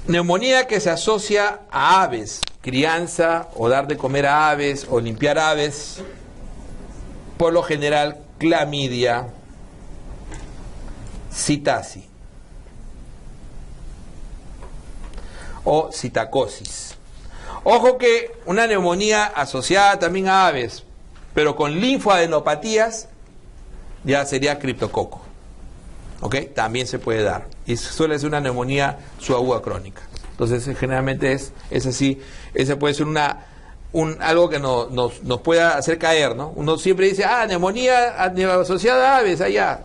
Neumonía que se asocia a aves, crianza o dar de comer a aves o limpiar aves, por lo general clamidia, citasi o citacosis. Ojo que una neumonía asociada también a aves, pero con linfoadenopatías, ya sería criptococo. ¿Ok? También se puede dar. Y suele ser una neumonía subaguda crónica. Entonces, generalmente es así. Ese puede ser algo que nos pueda hacer caer, ¿no? Uno siempre dice, neumonía asociada a aves, allá.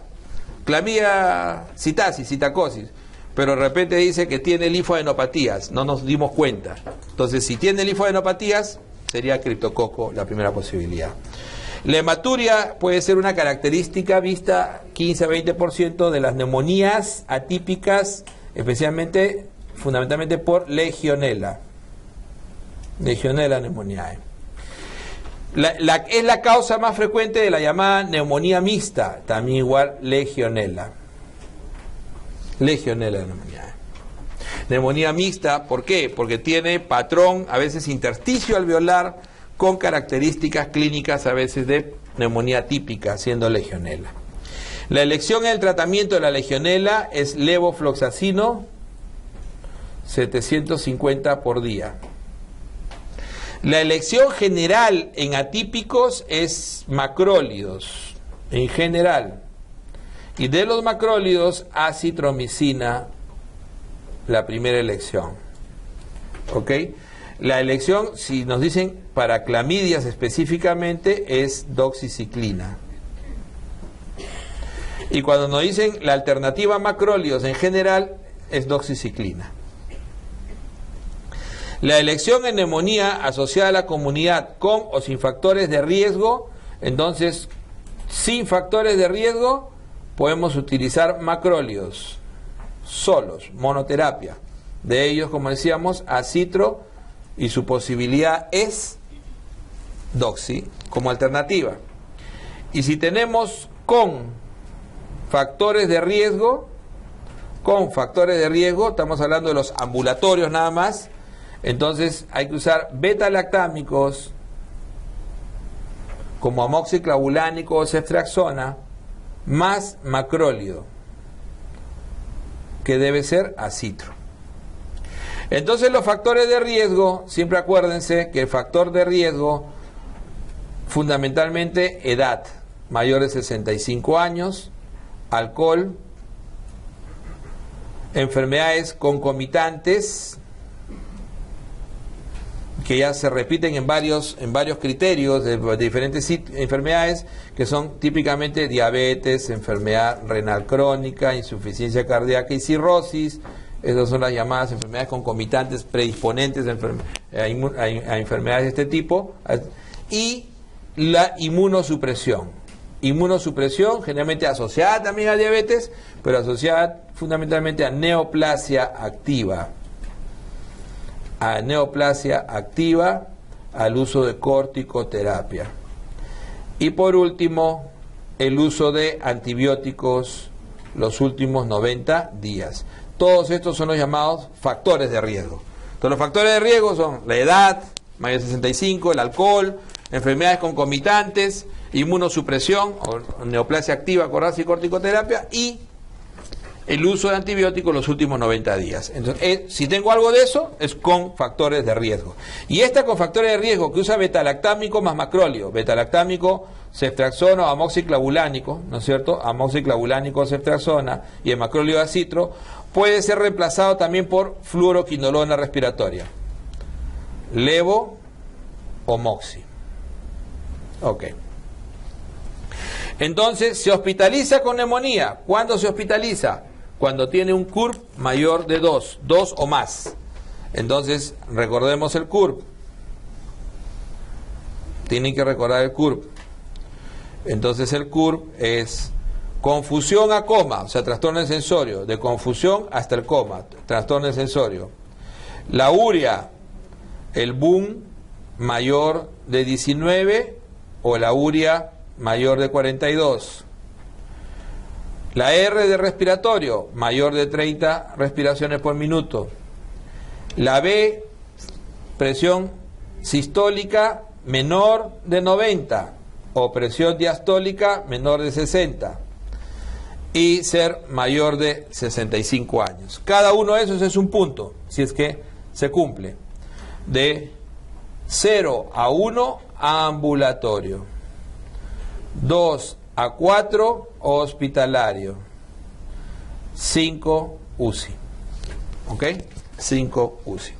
Clamidia, citasis, citacosis. Pero de repente dice que tiene linfoadenopatías. No nos dimos cuenta. Entonces, si tiene linfoadenopatías, sería criptococo la primera posibilidad. La hematuria puede ser una característica vista 15 a 20% de las neumonías atípicas, fundamentalmente por Legionella. Legionella pneumoniae. Es la causa más frecuente de la llamada neumonía mixta, también igual Legionella. Legionella pneumoniae. Neumonía mixta, ¿por qué? Porque tiene patrón, a veces intersticio alveolar, con características clínicas a veces de neumonía típica, siendo Legionella. La elección en el tratamiento de la Legionella es levofloxacino 750 por día. La elección general en atípicos es macrólidos, en general. Y de los macrólidos, acitromicina, la primera elección. ¿Ok? La elección, si nos dicen para clamidias específicamente, es doxiciclina. Y cuando nos dicen la alternativa macrólidos en general, es doxiciclina. La elección en neumonía asociada a la comunidad con o sin factores de riesgo, entonces, sin factores de riesgo, podemos utilizar macrólidos solos, monoterapia. De ellos, como decíamos, acitro, y su posibilidad es doxi como alternativa. Y si tenemos con factores de riesgo, estamos hablando de los ambulatorios nada más, entonces hay que usar beta-lactámicos como amoxiclavulánico o ceftriaxona más macrólido, que debe ser acitro. Entonces los factores de riesgo, siempre acuérdense que el factor de riesgo, fundamentalmente edad, mayor de 65 años, alcohol, enfermedades concomitantes, que ya se repiten en varios criterios de diferentes enfermedades, que son típicamente diabetes, enfermedad renal crónica, insuficiencia cardíaca y cirrosis. Esas son las llamadas enfermedades concomitantes predisponentes a enfermedades de este tipo. Y la inmunosupresión. Inmunosupresión generalmente asociada también a diabetes, pero asociada fundamentalmente a neoplasia activa. Al uso de corticoterapia. Y por último, el uso de antibióticos los últimos 90 días. Todos estos son los llamados factores de riesgo. Entonces los factores de riesgo son la edad, mayor de 65, el alcohol, enfermedades concomitantes, inmunosupresión o neoplasia activa, coraza y corticoterapia, y el uso de antibióticos los últimos 90 días. Entonces, si tengo algo de eso, es con factores de riesgo. Y esta con factores de riesgo que usa beta-lactámico más macróleo, beta-lactámico, ceftriaxona o amoxiclavulánico, ¿no es cierto? Amoxiclavulánico, ceftriaxona y el macróleo de acitro, puede ser reemplazado también por fluoroquinolona respiratoria, levo o moxi. Ok. Entonces, se hospitaliza con neumonía. ¿Cuándo se hospitaliza? Cuando tiene un CURP mayor de 2 o más. Entonces, recordemos el CURP. Tienen que recordar el CURP. Entonces, el CURP es confusión a coma, o sea, trastorno del sensorio, de confusión hasta el coma, trastorno del sensorio. La urea, el BUN mayor de 19 o la urea mayor de 42. La R de respiratorio, mayor de 30 respiraciones por minuto. La B, presión sistólica menor de 90 o presión diastólica menor de 60 y ser mayor de 65 años. Cada uno de esos es un punto, si es que se cumple. De 0 a 1, ambulatorio. 2 a 4, hospitalario. 5, UCI. ¿Ok? 5, UCI.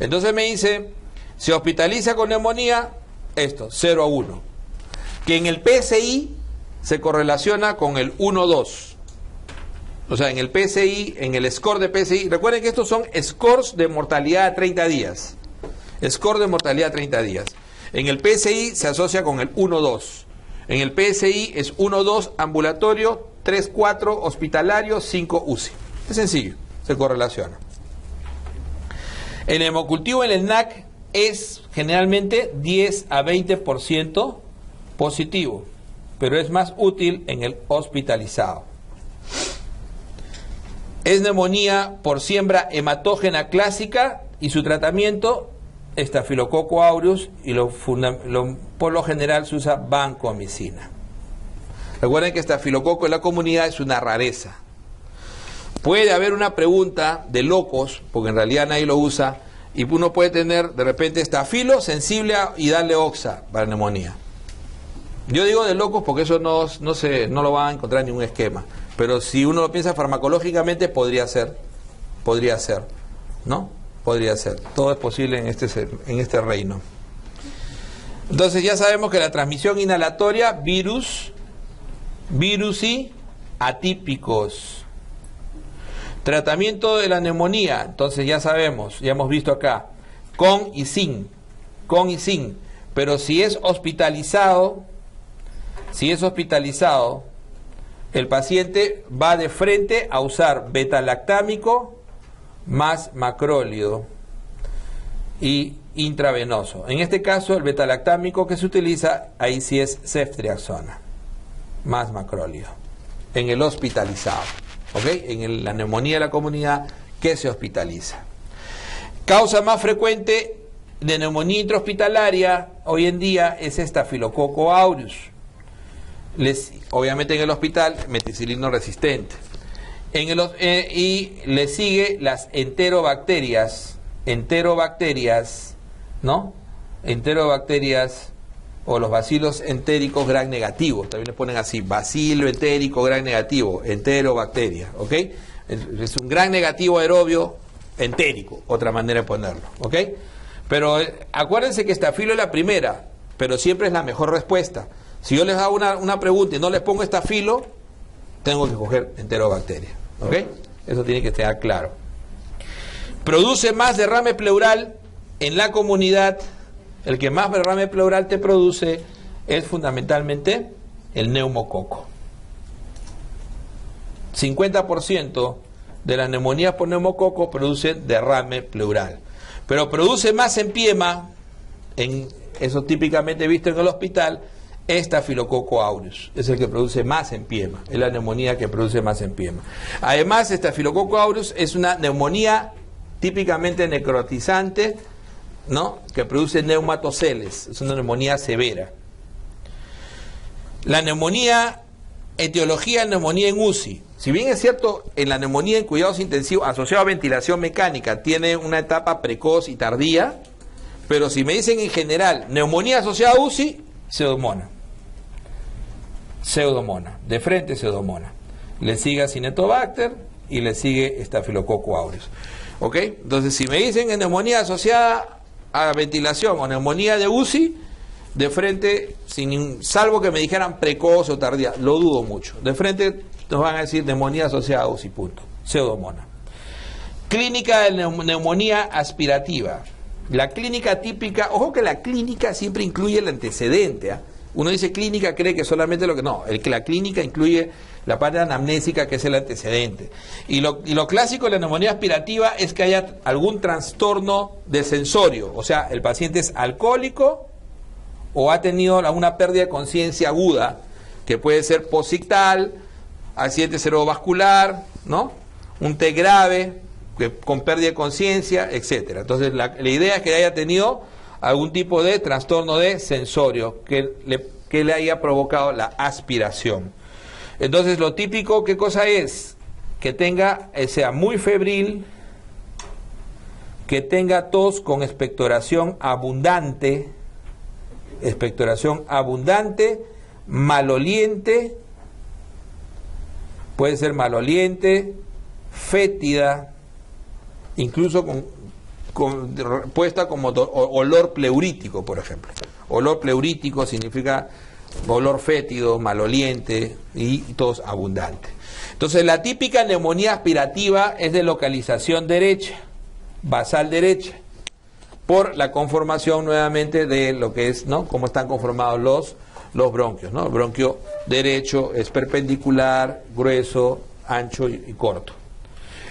Entonces me dice, se hospitaliza con neumonía, esto, 0 a 1. Que en el PSI se correlaciona con el 1-2. O sea, en el PSI, en el score de PSI, recuerden que estos son scores de mortalidad a 30 días. Score de mortalidad a 30 días. En el PSI se asocia con el 1-2. En el PSI es 1-2 ambulatorio, 3-4 hospitalario, 5 UCI. Es sencillo, se correlaciona. El hemocultivo en el SNAC es generalmente 10 a 20% positivo, pero es más útil en el hospitalizado. Es neumonía por siembra hematógena clásica y su tratamiento, Estafilococcus aureus, y por lo general se usa vancomicina. Recuerden que estafilococo en la comunidad es una rareza. Puede haber una pregunta de locos, porque en realidad nadie lo usa, y uno puede tener de repente estafilo sensible y darle oxa para neumonía. Yo digo de locos porque eso no lo van a encontrar en ningún esquema. Pero si uno lo piensa farmacológicamente, podría ser, ¿no? Podría ser. Todo es posible en este reino. Entonces ya sabemos que la transmisión inhalatoria, virus y atípicos. Tratamiento de la neumonía, entonces ya sabemos, ya hemos visto acá, con y sin. Pero si es hospitalizado, el paciente va de frente a usar beta-lactámico más macrólido y intravenoso. En este caso, el beta-lactámico que se utiliza, ahí sí es ceftriaxona, más macrólido, en el hospitalizado, ¿ok? En la neumonía de la comunidad que se hospitaliza. Causa más frecuente de neumonía intrahospitalaria hoy en día es Staphylococcus aureus. Obviamente en el hospital, meticilino resistente. Y le sigue las enterobacterias, ¿no? Enterobacterias o los bacilos entéricos gram negativos, también le ponen así, bacilo entérico gram negativo, enterobacteria, ¿ok? Es un gram negativo aerobio entérico, otra manera de ponerlo, ¿ok? Pero acuérdense que estafilo es la primera, pero siempre es la mejor respuesta. Si yo les hago una pregunta y no les pongo estafilo, tengo que coger enterobacteria, ¿ok? Eso tiene que estar claro. Produce más derrame pleural en la comunidad. El que más derrame pleural te produce es fundamentalmente el neumococo. 50% de las neumonías por neumococo producen derrame pleural. Pero produce más empiema, eso típicamente visto en el hospital, Staphylococcus aureus. Es el que produce más empiema, es la neumonía que produce más empiema. Además, Staphylococcus aureus es una neumonía típicamente necrotizante, ¿no? Que produce neumatoceles, es una neumonía severa. La neumonía, etiología de neumonía en UCI. Si bien es cierto, en la neumonía en cuidados intensivos asociada a ventilación mecánica tiene una etapa precoz y tardía, pero si me dicen en general neumonía asociada a UCI, pseudomona, de frente pseudomona. Le sigue Acinetobacter y le sigue Staphylococcus aureus. ¿Ok? Entonces, si me dicen en neumonía asociada a ventilación o neumonía de UCI, de frente, salvo que me dijeran precoz o tardía, lo dudo mucho. De frente nos van a decir neumonía asociada a UCI, punto. Pseudomona. Clínica de neumonía aspirativa. La clínica típica, ojo que la clínica siempre incluye el antecedente, ¿eh? Uno dice clínica, cree que solamente lo que... No, la clínica incluye la parte anamnésica, que es el antecedente. Y lo clásico de la neumonía aspirativa es que haya algún trastorno de sensorio. O sea, el paciente es alcohólico o ha tenido una pérdida de conciencia aguda, que puede ser posictal, accidente cerebrovascular, ¿no? Un T grave, con pérdida de conciencia, etcétera. Entonces la idea es que haya tenido algún tipo de trastorno de sensorio que le haya provocado la aspiración. Entonces lo típico, ¿qué cosa es? Que sea muy febril, que tenga tos con expectoración abundante, maloliente, puede ser maloliente, fétida, incluso puesta como olor pleurítico, por ejemplo. Olor pleurítico significa olor fétido, maloliente y tos abundante. Entonces la típica neumonía aspirativa es de localización derecha, basal derecha, por la conformación nuevamente de lo que es, ¿no?, cómo están conformados los bronquios, ¿no? El bronquio derecho es perpendicular, grueso, ancho y corto.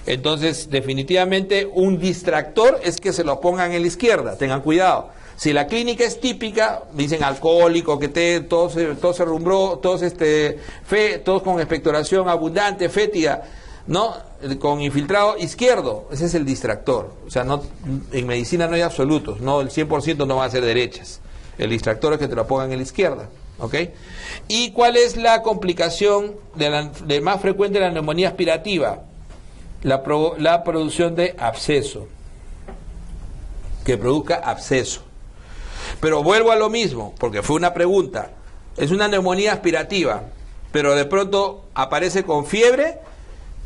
Entonces, definitivamente, un distractor es que se lo pongan en la izquierda, tengan cuidado. Si la clínica es típica, dicen alcohólico, que todo se rumbró, todos con expectoración abundante, fétida, ¿no?, con infiltrado izquierdo, ese es el distractor. O sea, en medicina no hay absolutos, no, el 100% no va a ser derechas. El distractor es que te lo pongan en la izquierda, ¿ok? ¿Y cuál es la complicación de más frecuente de la neumonía aspirativa? La producción de absceso, que produzca absceso. Pero vuelvo a lo mismo, porque fue una pregunta. Es una neumonía aspirativa, pero de pronto aparece con fiebre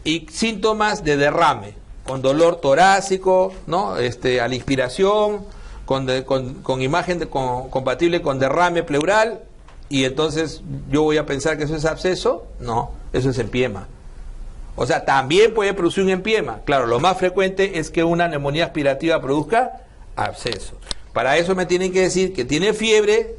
y síntomas de derrame, con dolor torácico, ¿no?, a la inspiración, con imagen compatible con derrame pleural, y entonces yo voy a pensar que eso es absceso. No, eso es empiema. O sea, también puede producir un empiema. Claro, lo más frecuente es que una neumonía aspirativa produzca absceso. Para eso me tienen que decir que tiene fiebre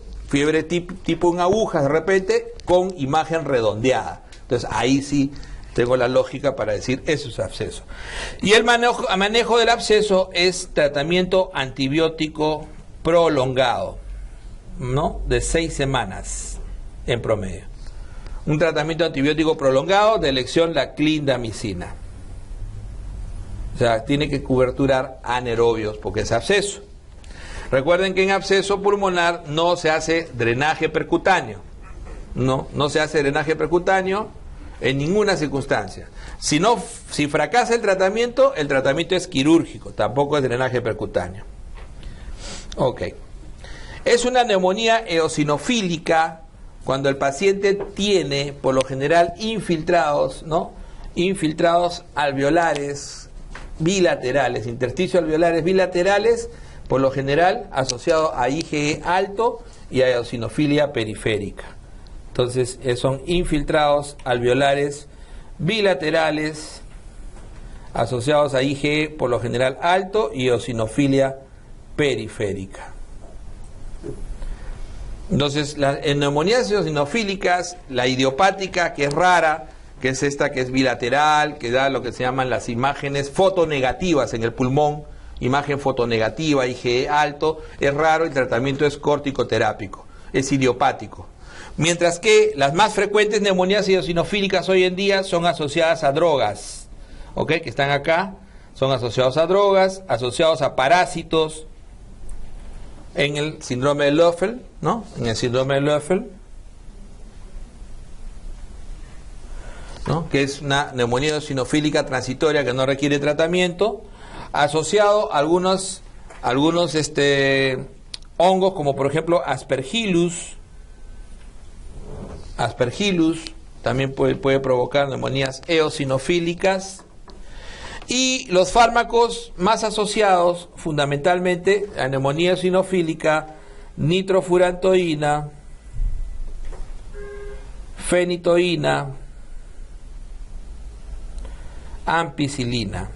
tipo en agujas de repente, con imagen redondeada. Entonces ahí sí tengo la lógica para decir eso es absceso. Y el manejo del absceso es tratamiento antibiótico prolongado, ¿no?, de 6 semanas en promedio. Un tratamiento antibiótico prolongado, de elección la clindamicina. O sea, tiene que coberturar anaerobios porque es absceso. Recuerden que en absceso pulmonar no se hace drenaje percutáneo. No se hace drenaje percutáneo en ninguna circunstancia. Si fracasa el tratamiento es quirúrgico, tampoco es drenaje percutáneo. Ok. Es una neumonía eosinofílica cuando el paciente tiene, por lo general, infiltrados alveolares bilaterales, intersticios alveolares bilaterales, por lo general asociado a IgE alto y a eosinofilia periférica. Entonces son infiltrados alveolares bilaterales asociados a IgE por lo general alto y eosinofilia periférica. Entonces, en neumonías eosinofílicas, la idiopática, que es rara, que es esta que es bilateral, que da lo que se llaman las imágenes fotonegativas en el pulmón, imagen fotonegativa, IgE alto, es raro, el tratamiento es corticoterápico, es idiopático. Mientras que las más frecuentes neumonías eosinofílicas hoy en día son asociadas a drogas, ¿ok?, que están acá, son asociados a drogas, asociados a parásitos, en el síndrome de Löffel, ¿no?, en el síndrome de Löffel, ¿no?, que es una neumonía eosinofílica transitoria que no requiere tratamiento, asociado a algunos hongos, como por ejemplo Aspergillus también puede provocar neumonías eosinofílicas. Y los fármacos más asociados fundamentalmente a neumonía eosinofílica: nitrofurantoína, fenitoína, ampicilina.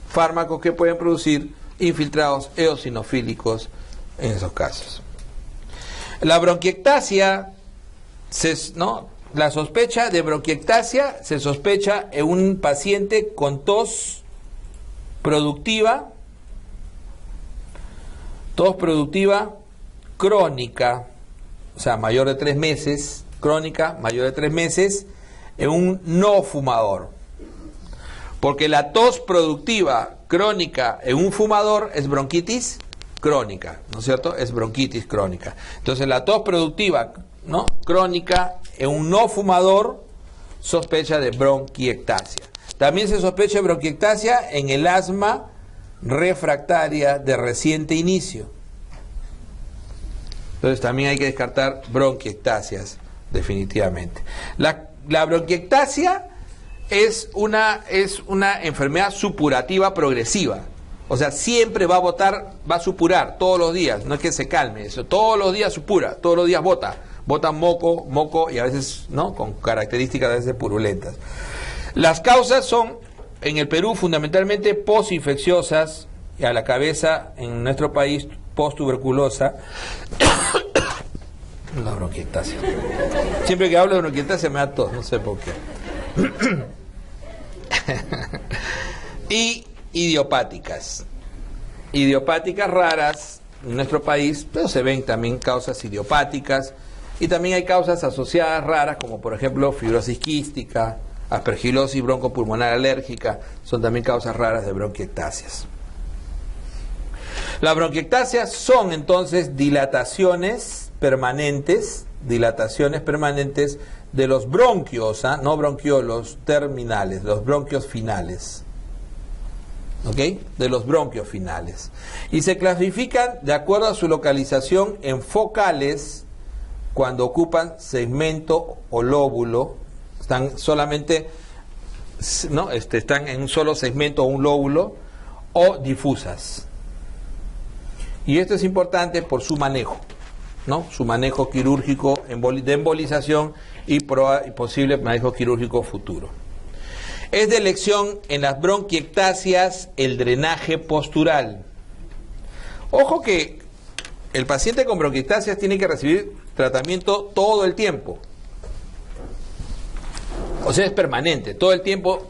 Fármacos que pueden producir infiltrados eosinofílicos en esos casos. La bronquiectasia, la sospecha de bronquiectasia se sospecha en un paciente con tos productiva crónica, o sea, mayor de 3 meses, crónica, mayor de 3 meses, en un no fumador. Porque la tos productiva crónica en un fumador es bronquitis crónica, ¿no es cierto? Es bronquitis crónica. Entonces la tos productiva, ¿no?, crónica en un no fumador sospecha de bronquiectasia. También se sospecha de bronquiectasia en el asma refractaria de reciente inicio. Entonces también hay que descartar bronquiectasias, definitivamente. La bronquiectasia es una enfermedad supurativa progresiva. O sea, siempre va a supurar todos los días, no es que se calme, eso todos los días supura, todos los días bota moco y a veces, ¿no?, con características a veces purulentas. Las causas son, en el Perú, fundamentalmente posinfecciosas, y a la cabeza, en nuestro país, post-tuberculosa. La bronquiectasia. Siempre que hablo de bronquiectasia me da tos, no sé por qué. Y idiopáticas. Idiopáticas raras en nuestro país, pero se ven también causas idiopáticas. Y también hay causas asociadas raras, como por ejemplo fibrosis quística, aspergilosis broncopulmonar alérgica, son también causas raras de bronquiectasias. Las bronquiectasias son entonces dilataciones permanentes de los bronquios, no bronquiolos terminales, los bronquios finales. ¿Ok? De los bronquios finales. Y se clasifican de acuerdo a su localización en focales, cuando ocupan segmento o lóbulo, están solamente, ¿no?, están en un solo segmento o un lóbulo, o difusas. Y esto es importante por su manejo, ¿no?, su manejo quirúrgico de embolización y posible manejo quirúrgico futuro. Es de elección en las bronquiectasias el drenaje postural. Ojo que el paciente con bronquiectasias tiene que recibir tratamiento todo el tiempo. O sea, es permanente, todo el tiempo,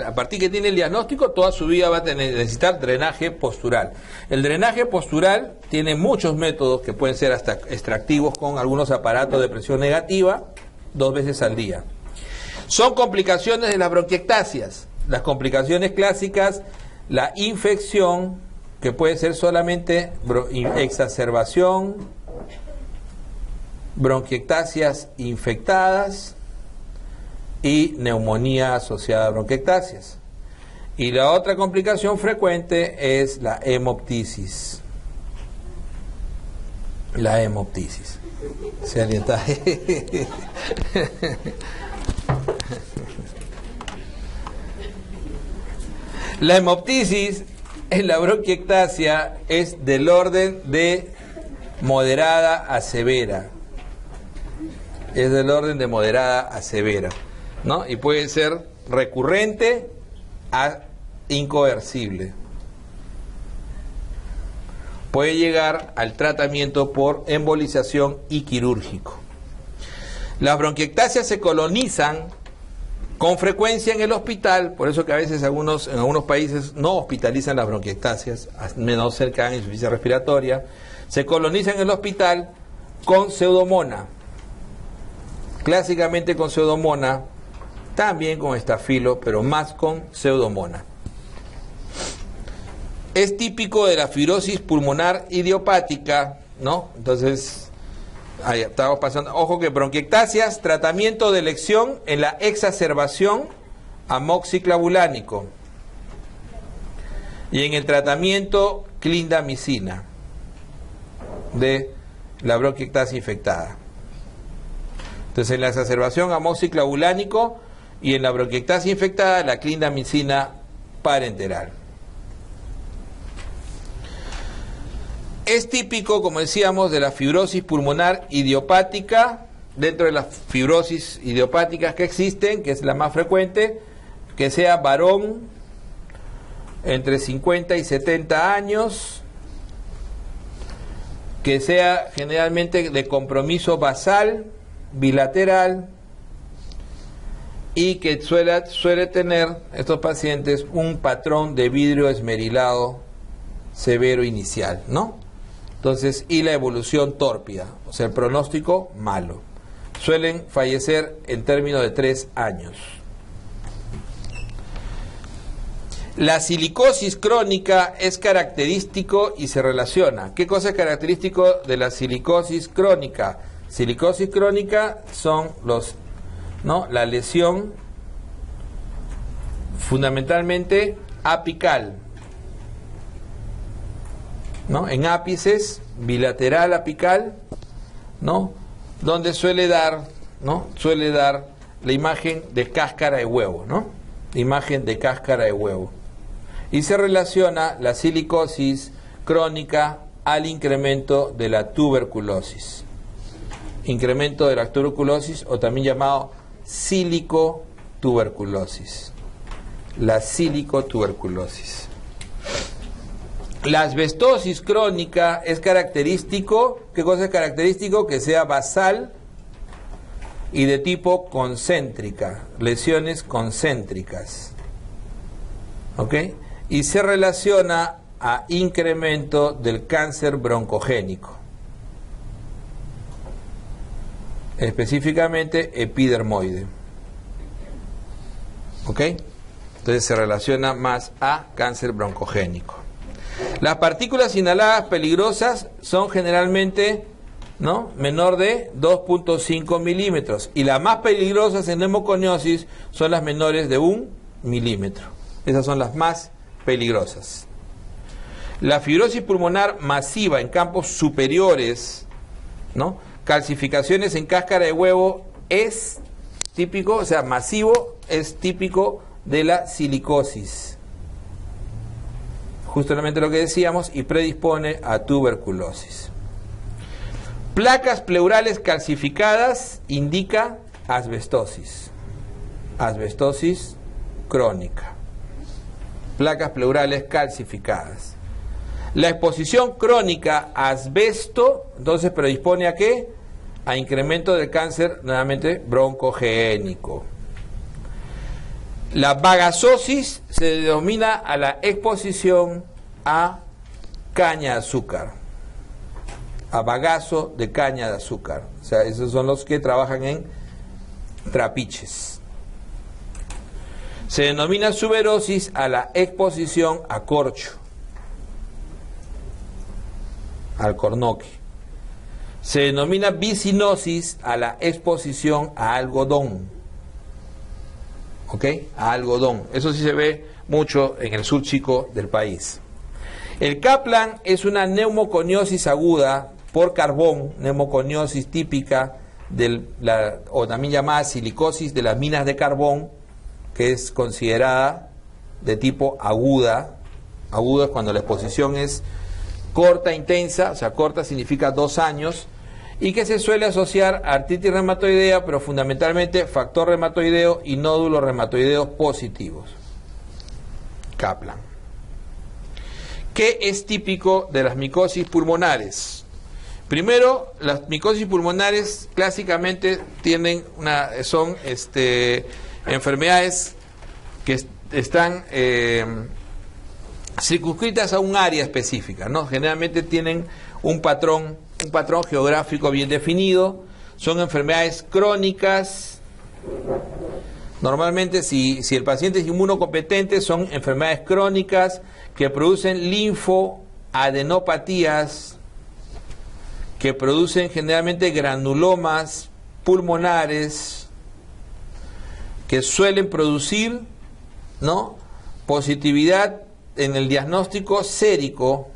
a partir que tiene el diagnóstico, toda su vida va a necesitar drenaje postural. El drenaje postural tiene muchos métodos que pueden ser hasta extractivos con algunos aparatos de presión negativa, 2 veces al día. Son complicaciones de las bronquiectasias. Las complicaciones clásicas, la infección, que puede ser solamente exacerbación, bronquiectasias infectadas y neumonía asociada a bronquiectasias. Y la otra complicación frecuente es la hemoptisis. La hemoptisis. Se alienta. La hemoptisis en la bronquiectasia es del orden de moderada a severa. Es del orden de moderada a severa, ¿no? Y puede ser recurrente a incoercible. Puede llegar al tratamiento por embolización y quirúrgico. Las bronquiectasias se colonizan con frecuencia en el hospital, por eso que a veces en algunos países no hospitalizan las bronquiectasias, a menos cerca de insuficiencia respiratoria. Se colonizan en el hospital con pseudomona, clásicamente con pseudomona, también con estafilo, pero más con pseudomona. Es típico de la fibrosis pulmonar idiopática, ¿no? Entonces, ahí estamos pasando. Ojo que bronquiectasias, tratamiento de elección en la exacerbación, amoxiclavulánico. Y en el tratamiento, clindamicina de la bronquiectasia infectada. Entonces, en la exacerbación, amoxiclavulánico, y en la bronquiectasia infectada, la clindamicina parenteral. Es típico, como decíamos, de la fibrosis pulmonar idiopática, dentro de las fibrosis idiopáticas que existen, que es la más frecuente, que sea varón entre 50 y 70 años, que sea generalmente de compromiso basal, bilateral, y que suele tener estos pacientes un patrón de vidrio esmerilado severo inicial, ¿no? Entonces, y la evolución tórpida, o sea, el pronóstico malo. Suelen fallecer en términos de 3 años. La silicosis crónica es característico y se relaciona. ¿Qué cosa es característico de la silicosis crónica? Silicosis crónica son la lesión fundamentalmente apical, ¿no? En ápices, bilateral apical, ¿no? Donde suele dar la imagen de cáscara de huevo, ¿no? Imagen de cáscara de huevo. Y se relaciona la silicosis crónica al incremento de la tuberculosis. Incremento de la tuberculosis, o también llamado silicotuberculosis. La silicotuberculosis. La asbestosis crónica es característico, ¿qué cosa es característico? Que sea basal y de tipo concéntrica, lesiones concéntricas. ¿Ok? Y se relaciona a incremento del cáncer broncogénico, específicamente epidermoide. ¿Ok? Entonces se relaciona más a cáncer broncogénico. Las partículas inhaladas peligrosas son generalmente, ¿no?, menor de 2.5 milímetros, y las más peligrosas en neumoconiosis son las menores de 1 milímetro. Esas son las más peligrosas. La fibrosis pulmonar masiva en campos superiores, ¿no?, calcificaciones en cáscara de huevo, es típico, o sea, masivo, es típico de la silicosis. Justamente lo que decíamos, y predispone a tuberculosis. Placas pleurales calcificadas indica asbestosis. Asbestosis crónica. Placas pleurales calcificadas. La exposición crónica a asbesto, entonces predispone a ¿qué? A incremento del cáncer, nuevamente, broncogénico. La bagasosis se denomina a la exposición a caña de azúcar, a bagazo de caña de azúcar. O sea, esos son los que trabajan en trapiches. Se denomina suberosis a la exposición a corcho, al cornoque. Se denomina vicinosis a la exposición a algodón. ¿Ok? A algodón. Eso sí se ve mucho en el sur chico del país. El Kaplan es una neumoconiosis aguda por carbón, neumoconiosis típica o también llamada silicosis de las minas de carbón, que es considerada de tipo aguda. Aguda es cuando la exposición es corta, intensa, o sea, corta significa 2 años, y que se suele asociar a artritis reumatoidea, pero fundamentalmente factor reumatoideo y nódulos reumatoideos positivos. Kaplan. ¿Qué es típico de las micosis pulmonares? Primero, las micosis pulmonares clásicamente son enfermedades que están circunscritas a un área específica, ¿no? Generalmente tienen un patrón geográfico bien definido. Son enfermedades crónicas. Normalmente, si el paciente es inmunocompetente, son enfermedades crónicas que producen linfoadenopatías, que producen generalmente granulomas pulmonares, que suelen producir, ¿no?, positividad en el diagnóstico sérico.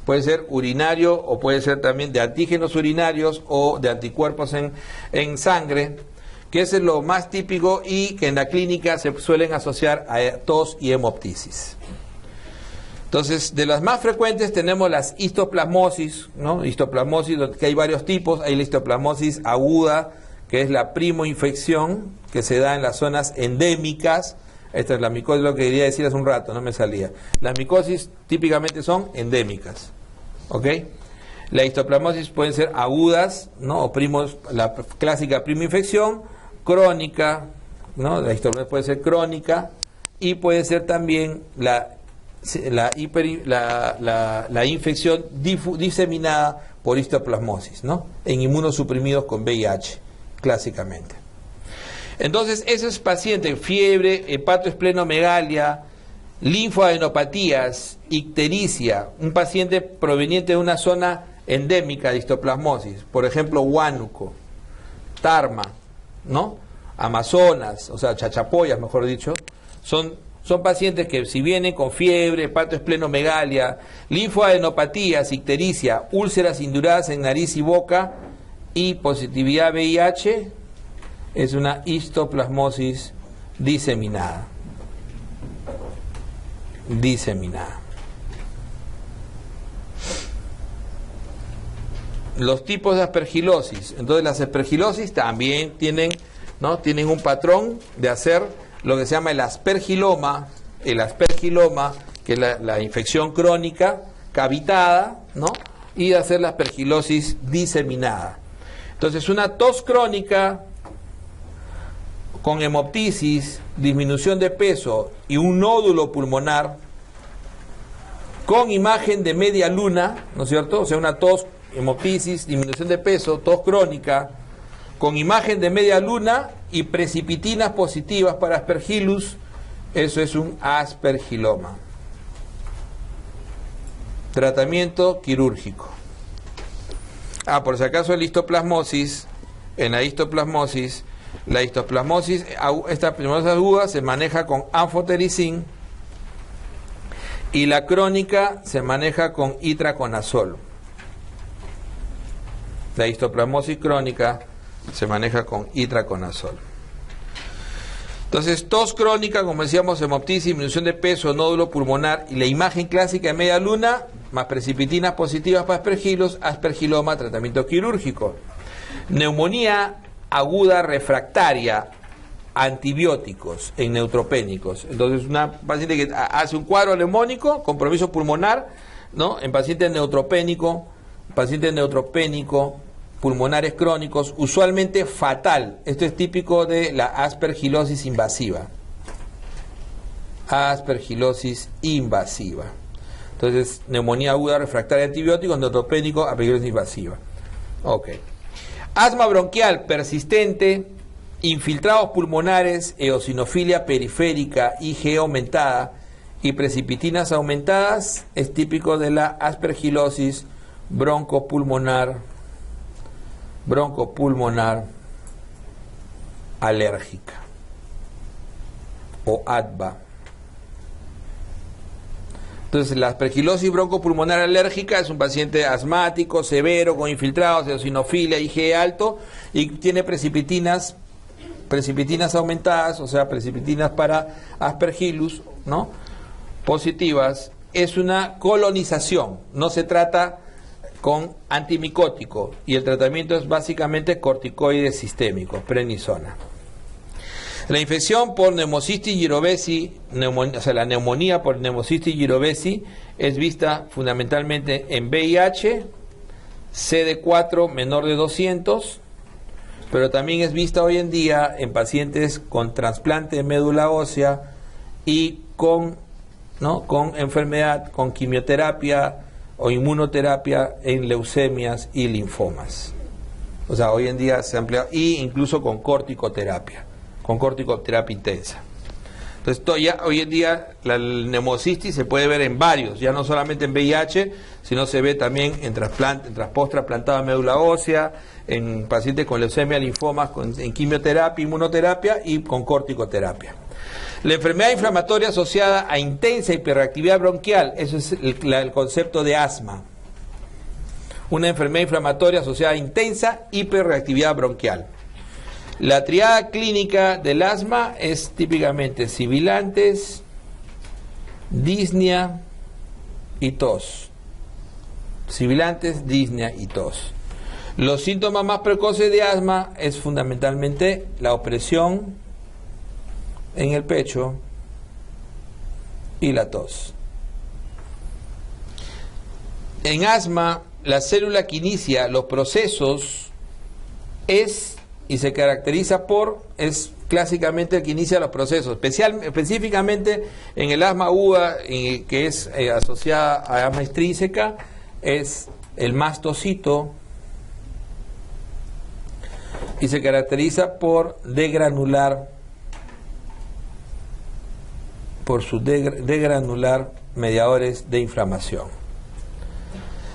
Puede ser urinario o puede ser también de antígenos urinarios o de anticuerpos en sangre, que es lo más típico y que en la clínica se suelen asociar a tos y hemoptisis. Entonces, de las más frecuentes tenemos las histoplasmosis, ¿no? Histoplasmosis, que hay varios tipos. Hay la histoplasmosis aguda, que es la primoinfección, que se da en las zonas endémicas. Esta es la micosis, lo que quería decir hace un rato, no me salía. Las micosis típicamente son endémicas, ¿ok? La histoplasmosis pueden ser agudas, ¿no?, o la clásica primoinfección, crónica, ¿no? La histoplasmosis puede ser crónica, y puede ser también la infección diseminada por histoplasmosis, ¿no?, en inmunosuprimidos con VIH, clásicamente. Entonces, esos pacientes, fiebre, hepatoesplenomegalia, linfoadenopatías, ictericia, un paciente proveniente de una zona endémica de histoplasmosis, por ejemplo, Huánuco, Tarma, ¿no? Amazonas, o sea, Chachapoyas, mejor dicho, son pacientes que si vienen con fiebre, hepatoesplenomegalia, linfoadenopatías, ictericia, úlceras induradas en nariz y boca y positividad VIH, es una histoplasmosis diseminada. Los tipos de aspergilosis. Entonces las aspergilosis también tienen un patrón de hacer lo que se llama el aspergiloma, que es la infección crónica cavitada, ¿no? Y de hacer la aspergilosis diseminada. Entonces una tos crónica con hemoptisis, disminución de peso y un nódulo pulmonar con imagen de media luna, ¿no es cierto? O sea, una tos, hemoptisis, disminución de peso, tos crónica, con imagen de media luna y precipitinas positivas para aspergillus, eso es un aspergiloma. Tratamiento quirúrgico. Por si acaso la histoplasmosis, esta primera aguda se maneja con anfotericin y la crónica se maneja con itraconazol. La histoplasmosis crónica se maneja con itraconazol. Entonces, tos crónica, como decíamos, hemoptisis, disminución de peso, nódulo pulmonar y la imagen clásica de media luna, más precipitinas positivas para aspergillus, aspergiloma, tratamiento quirúrgico. Neumonía aguda refractaria, antibióticos en neutropénicos. Entonces, una paciente que hace un cuadro neumónico, compromiso pulmonar, ¿no? En paciente neutropénico, pulmonares crónicos, usualmente fatal. Esto es típico de la aspergilosis invasiva. Entonces, neumonía aguda refractaria a antibióticos, neutropénico, aspergilosis invasiva. Ok. Asma bronquial persistente, infiltrados pulmonares, eosinofilia periférica, IgE aumentada y precipitinas aumentadas, es típico de la aspergilosis broncopulmonar alérgica o ADVA. Entonces, la aspergilosis broncopulmonar alérgica es un paciente asmático, severo, con infiltrados, eosinofilia, IgE alto y tiene precipitinas aumentadas, o sea, precipitinas para aspergillus, ¿no? Positivas. Es una colonización, no se trata con antimicótico y el tratamiento es básicamente corticoide sistémico, prednisona. La infección por Pneumocystis jirovecii, la neumonía por Pneumocystis jirovecii es vista fundamentalmente en VIH, CD4 menor de 200, pero también es vista hoy en día en pacientes con trasplante de médula ósea y con enfermedad, con quimioterapia o inmunoterapia en leucemias y linfomas. O sea, hoy en día se ha empleado, y incluso con corticoterapia intensa. Entonces, hoy en día la pneumocystis se puede ver en varios, ya no solamente en VIH, sino se ve también en post-trasplantado de médula ósea, en pacientes con leucemia, linfomas, en quimioterapia, inmunoterapia y con corticoterapia. La enfermedad inflamatoria asociada a intensa hiperreactividad bronquial, eso es el concepto de asma. Una enfermedad inflamatoria asociada a intensa hiperreactividad bronquial. La triada clínica del asma es típicamente sibilantes, disnea y tos. Sibilantes, disnea y tos. Los síntomas más precoces de asma es fundamentalmente la opresión en el pecho y la tos. En asma, la célula que inicia los procesos es clásicamente el que inicia los procesos, específicamente en el asma aguda, que es asociada a asma extrínseca, es el mastocito y se caracteriza por degranular por su degranular mediadores de inflamación.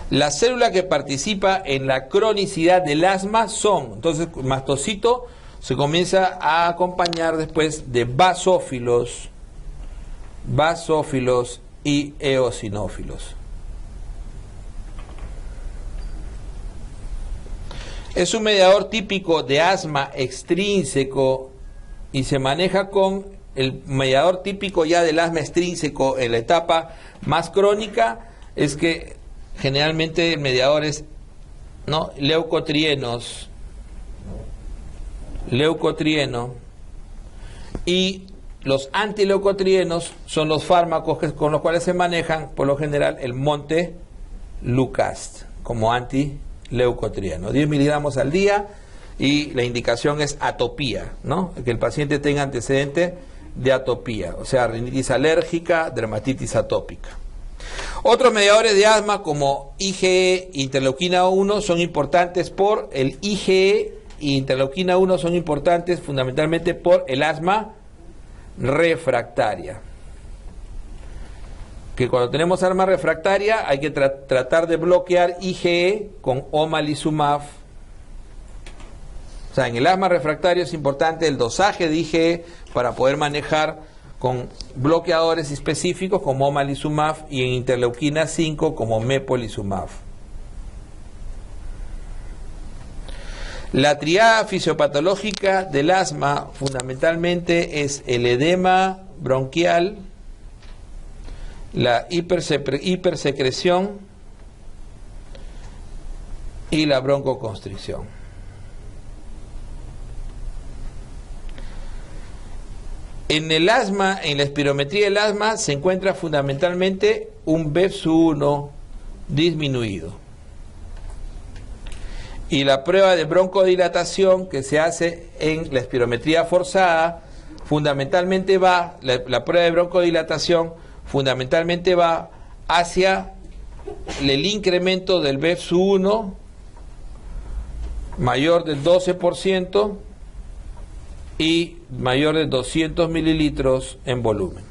La célula que participa en la cronicidad del asma son, entonces, mastocito se comienza a acompañar después de basófilos y eosinófilos. Es un mediador típico de asma extrínseco y se maneja con el mediador típico ya del asma extrínseco en la etapa más crónica, es que generalmente el mediador es, ¿no?, leucotrieno, y los antileucotrienos son los fármacos con los cuales se manejan por lo general el Montelukast como antileucotrieno, 10 miligramos al día, y la indicación es atopía, ¿no?, que el paciente tenga antecedente de atopía, o sea, rinitis alérgica, dermatitis atópica. Otros mediadores de asma como IgE, interleuquina 1 son importantes por el IgE y interleuquina 1 son importantes fundamentalmente por el asma refractaria. Que cuando tenemos asma refractaria hay que tratar de bloquear IgE con omalizumab. O sea, en el asma refractario es importante el dosaje de IgE para poder manejar con bloqueadores específicos como omalizumab y en interleuquina 5 como mepolizumab. La triada fisiopatológica del asma fundamentalmente es el edema bronquial, la hipersecreción y la broncoconstricción. En el asma, en la espirometría del asma, se encuentra fundamentalmente un BEPS1 disminuido. Y la prueba de broncodilatación que se hace en la espirometría forzada, fundamentalmente va, la prueba de broncodilatación fundamentalmente va hacia el incremento del BEPS1 mayor del 12%, y mayor de 200 mililitros en volumen.